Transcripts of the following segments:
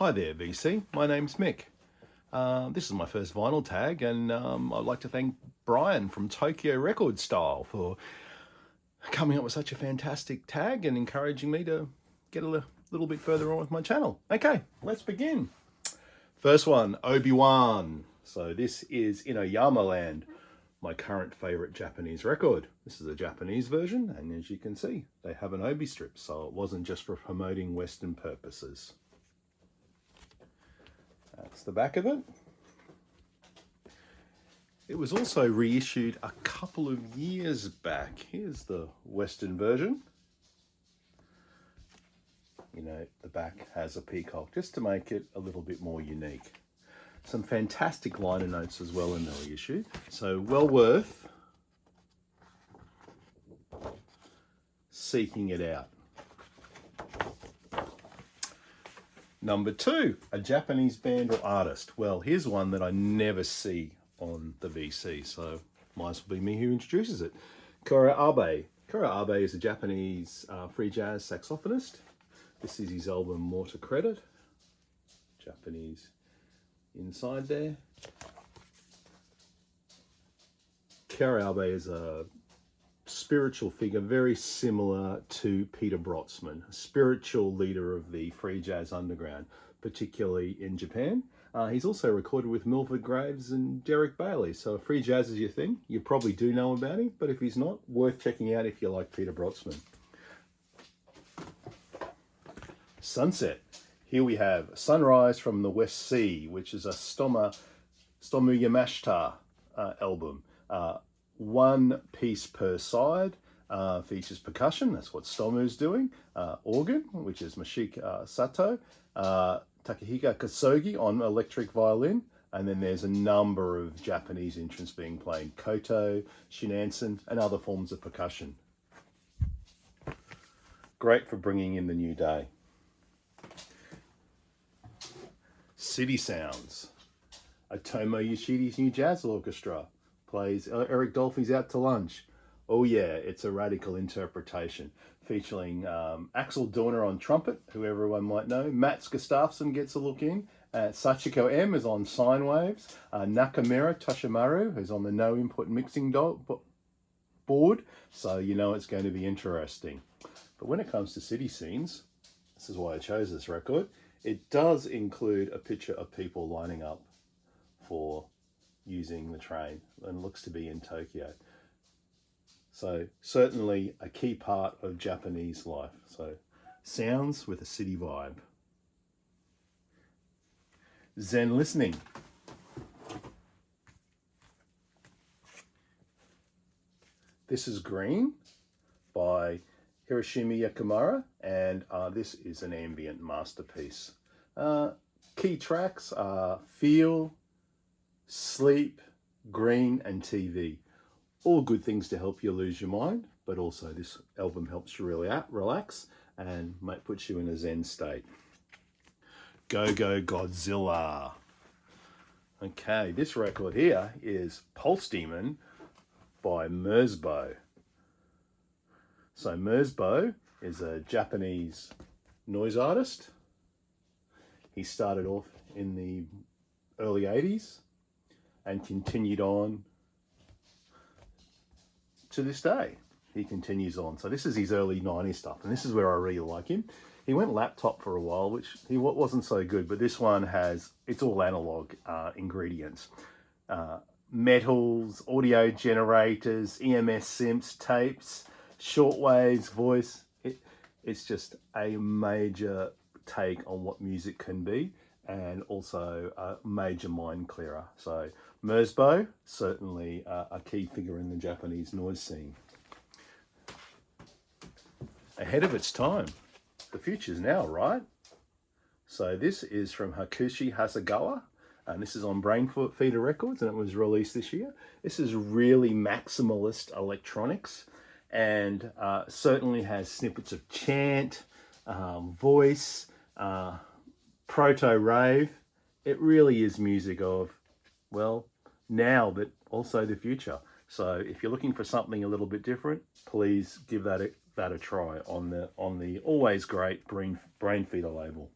Hi there, VC. My name's Mick. This is my first vinyl tag, and I'd like to thank Brian from Tokyo Record Style for coming up with such a fantastic tag and encouraging me to get a little bit further on with my channel. Okay, let's begin. First one, Obi-Wan. So this is Inuyama Land, my current favorite Japanese record. This is a Japanese version, and as you can see, they have an Obi strip, so it wasn't just for promoting Western purposes. That's the back of it. It was also reissued a couple of years back. Here's the Western version. The back has a peacock just to make it a little bit more unique. Some fantastic liner notes as well in the reissue, so well worth seeking it out. Number 2, a Japanese band or artist. Well, here's one that I never see on the VC, so might as well be me who introduces it. Kura Abe. Kura Abe is a Japanese free jazz saxophonist. This is his album More to Credit. Japanese inside there. Kura Abe is a spiritual figure very similar to Peter Brötzmann, a spiritual leader of the free jazz underground, particularly in Japan. He's also recorded with Milford Graves and Derek Bailey, so if free jazz is your thing, you probably do know about him, but if he's not, worth checking out if you like Peter Brötzmann. Sunset. Here we have Sunrise from the West Sea, which is a Stomu Yamashita album. One piece per side, features percussion, that's what Stomu's doing, organ, which is Mashika Sato, Takahiko Kasogi on electric violin, and then there's a number of Japanese instruments being played, koto, shinansen, and other forms of percussion. Great for bringing in the new day. City Sounds. Otomo Yoshida's new jazz orchestra plays Eric Dolphy's Out to Lunch. Oh yeah, it's a radical interpretation featuring Axel Dorner on trumpet, who everyone might know. Mats Gustafsson gets a look in. Sachiko M is on sine waves. Nakamura Toshimaru is on the no input mixing board, so you know it's going to be interesting. But when it comes to city scenes, this is why I chose this record, it does include a picture of people lining up for using the train, and looks to be in Tokyo. So certainly a key part of Japanese life. So sounds with a city vibe. Zen listening. This is Green by Hiroshima Yakamura, and this is an ambient masterpiece. Key tracks are Feel, Sleep, Green, and TV. All good things to help you lose your mind, but also this album helps you really relax and might put you in a Zen state. Go Go Godzilla. Okay, this record here is Pulse Demon by Merzbow. So Merzbow is a Japanese noise artist. He started off in the early 80s and continued on to this day. He continues on. So this is his early 90s stuff, and this is where I really like him. He went laptop for a while, which he wasn't so good, but this one it's all analog ingredients. Metals, audio generators, EMS synths, tapes, shortwaves, voice. It's just a major take on what music can be, and also a major mind clearer. So Merzbow, certainly a key figure in the Japanese noise scene. Ahead of its time. The future's now, right? So this is from Hakushi Hasegawa, and this is on Brainfeeder Records, and it was released this year. This is really maximalist electronics, and certainly has snippets of chant, voice, proto-rave. It really is music of, well, now, but also the future. So if you're looking for something a little bit different, please give that a try on the always great Brainfeeder label.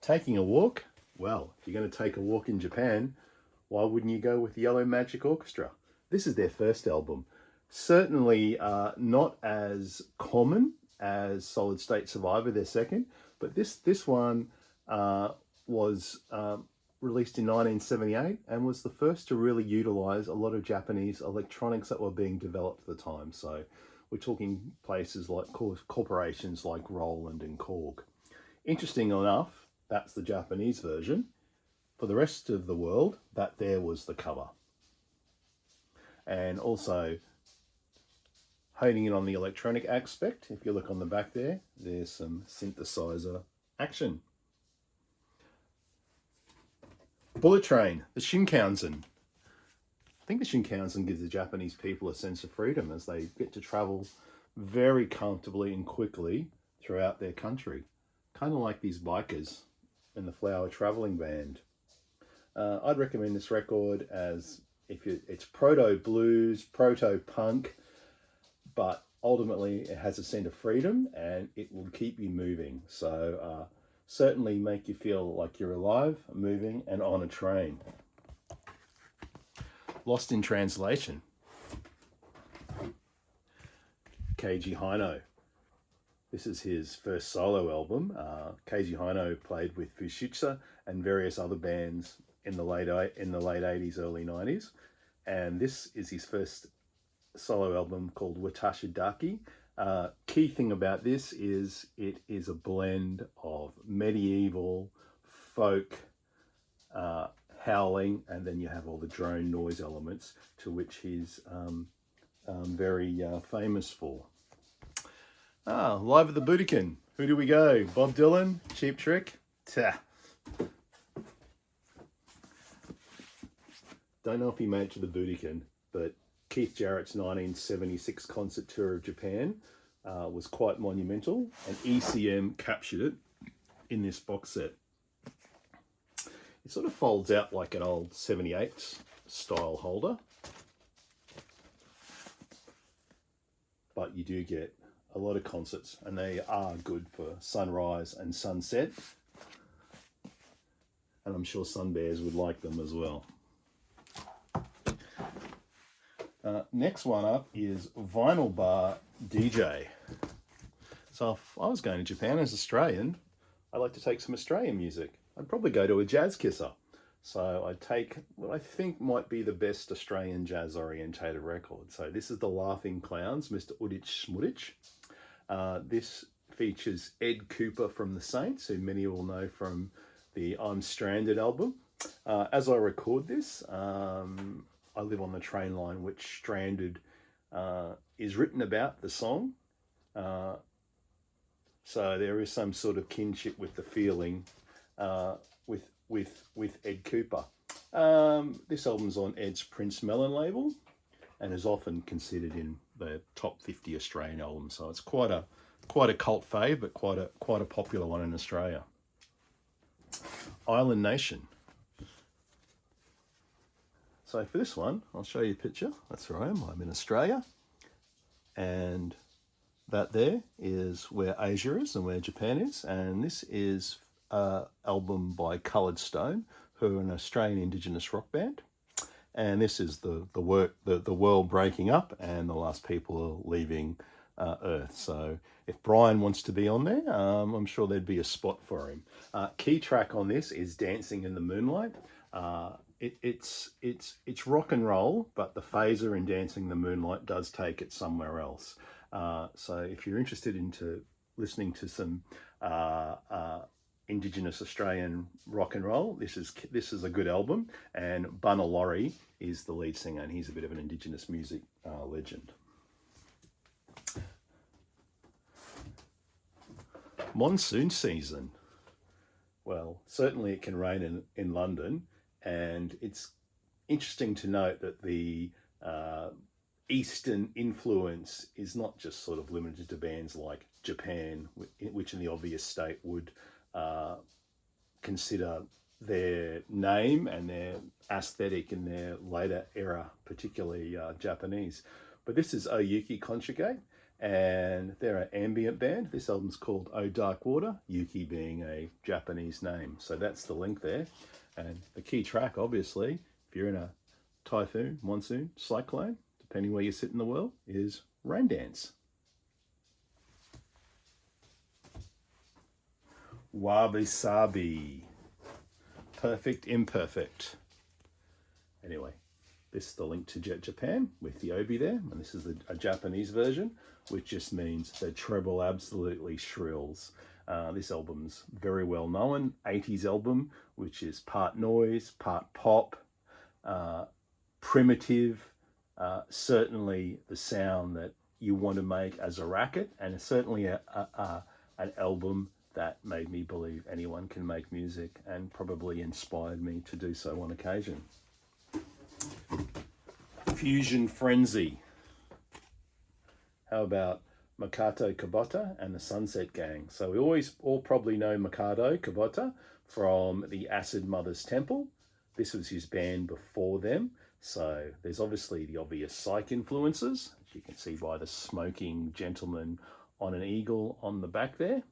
Taking a walk? Well, if you're going to take a walk in Japan, why wouldn't you go with Yellow Magic Orchestra? This is their first album. Certainly not as common as Solid State Survivor, their second, but this one was released in 1978 and was the first to really utilize a lot of Japanese electronics that were being developed at the time. So we're talking places like corporations like Roland and Korg. Interesting enough, that's the Japanese version. For the rest of the world, that there was the cover. And also, honing in on the electronic aspect, if you look on the back there, there's some synthesizer action. Bullet Train, the Shinkansen. I think the Shinkansen gives the Japanese people a sense of freedom as they get to travel very comfortably and quickly throughout their country. Kind of like these bikers in the Flower Traveling Band. I'd recommend this record as it's proto blues, proto punk, but ultimately it has a sense of freedom and it will keep you moving. So certainly make you feel like you're alive, moving, and on a train. Lost in Translation. Keiji Haino. This is his first solo album. Keiji Haino played with Fushitsu and various other bands in the late 80s, early 90s. And this is his first solo album called Watashi Daki. Key thing about this is it is a blend of medieval, folk, howling, and then you have all the drone noise elements to which he's very famous for. Live at the Budokan. Who do we go? Bob Dylan? Cheap Trick? Tah. Don't know if he made it to the Budokan, but Keith Jarrett's 1976 concert tour of Japan was quite monumental, and ECM captured it in this box set. It sort of folds out like an old 78 style holder, but you do get a lot of concerts, and they are good for sunrise and sunset, and I'm sure Sun Bears would like them as well. Next one up is Vinyl Bar DJ. So if I was going to Japan as Australian, I'd like to take some Australian music. I'd probably go to a jazz kisser. So I'd take what I think might be the best Australian jazz orientated record. So this is the Laughing Clowns, Mr. Udich Smudich. This features Ed Cooper from the Saints, who many will know from the I'm Stranded album. As I record this, I live on the train line which Stranded is written about, the song. So there is some sort of kinship with the feeling with Ed Cooper. This album's on Ed's Prince Mellon label and is often considered in the top 50 Australian albums. So it's quite a cult fave, but quite a popular one in Australia. Island Nation. So for this one, I'll show you a picture. That's where I am. I'm in Australia. And that there is where Asia is and where Japan is. And this is an album by Coloured Stone, who are an Australian Indigenous rock band. And this is the world breaking up and the last people are leaving Earth. So if Brian wants to be on there, I'm sure there'd be a spot for him. Key track on this is Dancing in the Moonlight. It's rock and roll, but the phaser in Dancing in the Moonlight does take it somewhere else. So if you're interested into listening to some Indigenous Australian rock and roll, this is a good album. And Bunna Laurie is the lead singer, and he's a bit of an Indigenous music legend. Monsoon season. Well, certainly it can rain in London, and it's interesting to note that the Eastern influence is not just sort of limited to bands like Japan, which in the obvious state would consider their name and their aesthetic in their later era, particularly Japanese. But this is Oyuki Conjugate, and they're an ambient band. This album's called Oh Dark Water, Yuki being a Japanese name. So that's the link there. And the key track, obviously, if you're in a typhoon, monsoon, cyclone, depending where you sit in the world, is Rain Dance. Wabi Sabi. Perfect Imperfect. Anyway, this is the link to Jet Japan with the obi there, and this is a Japanese version, which just means the treble absolutely shrills. This album's very well known, 80s album, which is part noise, part pop, primitive, certainly the sound that you want to make as a racket, and certainly an album that made me believe anyone can make music and probably inspired me to do so on occasion. Fusion Frenzy. How about Makoto Kubota and the Sunset Gang? So we all probably know Makoto Kubota from the Acid Mothers Temple. This was his band before them. So there's obviously the obvious psych influences, as you can see by the smoking gentleman on an eagle on the back there.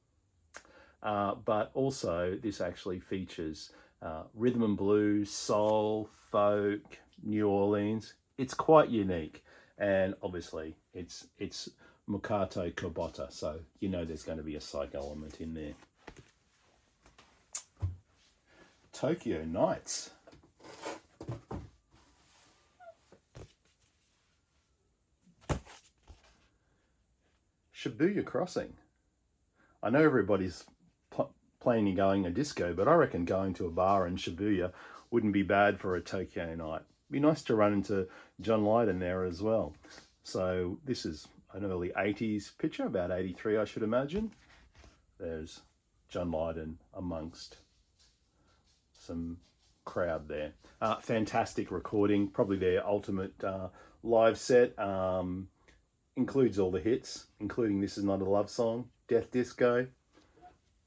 But also this actually features rhythm and blues, soul, folk, New Orleans. It's quite unique, and obviously it's Makoto Kubota, so you know there's going to be a psych element in there. Tokyo Nights. Shibuya Crossing. I know everybody's planning going a disco, but I reckon going to a bar in Shibuya wouldn't be bad for a Tokyo night. Be nice to run into John Lydon there as well. So this is an early 80s picture, about 83 I should imagine. There's John Lydon amongst some crowd there. Fantastic recording, probably their ultimate live set. Includes all the hits, including This Is Not a Love Song, Death Disco.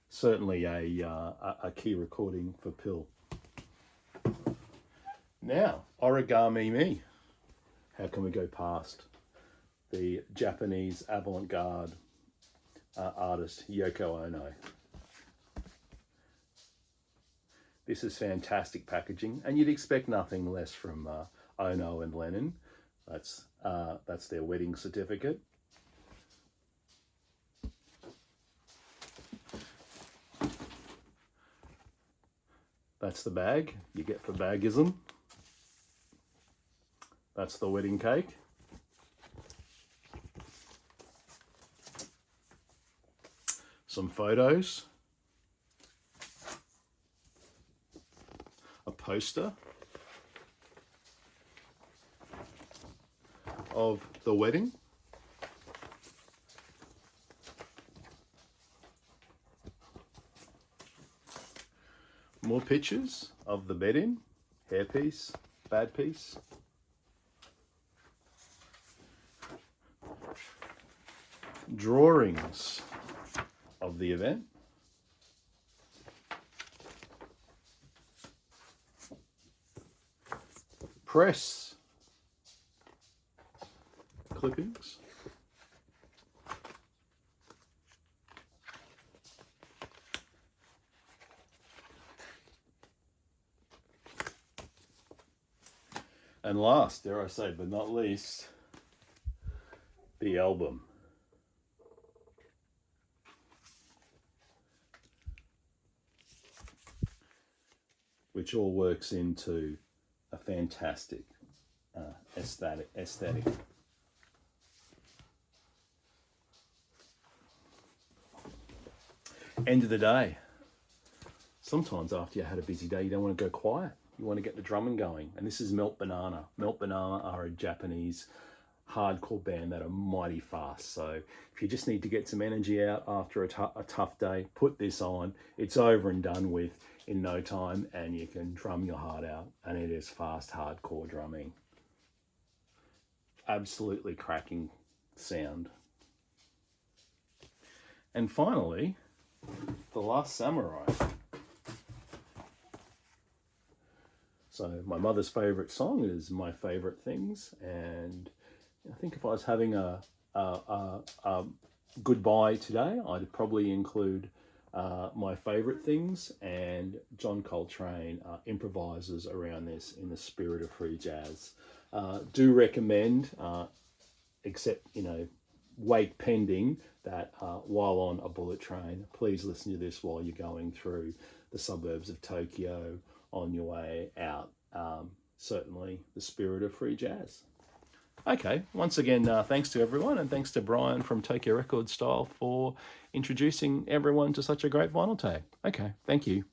Certainly a key recording for Pill. Now, Origami Me. How can we go past the Japanese avant-garde artist Yoko Ono? This is fantastic packaging, and you'd expect nothing less from Ono and Lennon. That's their wedding certificate. That's the bag you get for bagism. That's the wedding cake. Some photos. A poster of the wedding. More pictures of the bedding, hairpiece, bad piece. Drawings of the event. Press clippings. And last, dare I say, but not least, the album. Which all works into a fantastic aesthetic. End of the day. Sometimes after you had a busy day, you don't want to go quiet. You want to get the drumming going. And this is Melt Banana. Melt Banana are a Japanese hardcore band that are mighty fast. So if you just need to get some energy out after a tough day, put this on. It's over and done with in no time, and you can drum your heart out. And it is fast, hardcore drumming. Absolutely cracking sound. And finally, The Last Samurai. So my mother's favourite song is My Favourite Things, and I think if I was having a goodbye today, I'd probably include my favourite things, and John Coltrane improvises around this in the spirit of free jazz. Do recommend, except, wait pending, that while on a bullet train, please listen to this while you're going through the suburbs of Tokyo on your way out. Certainly the spirit of free jazz. Okay, once again, thanks to everyone, and thanks to Brian from Tokyo Record Style for introducing everyone to such a great vinyl tag. Okay, thank you.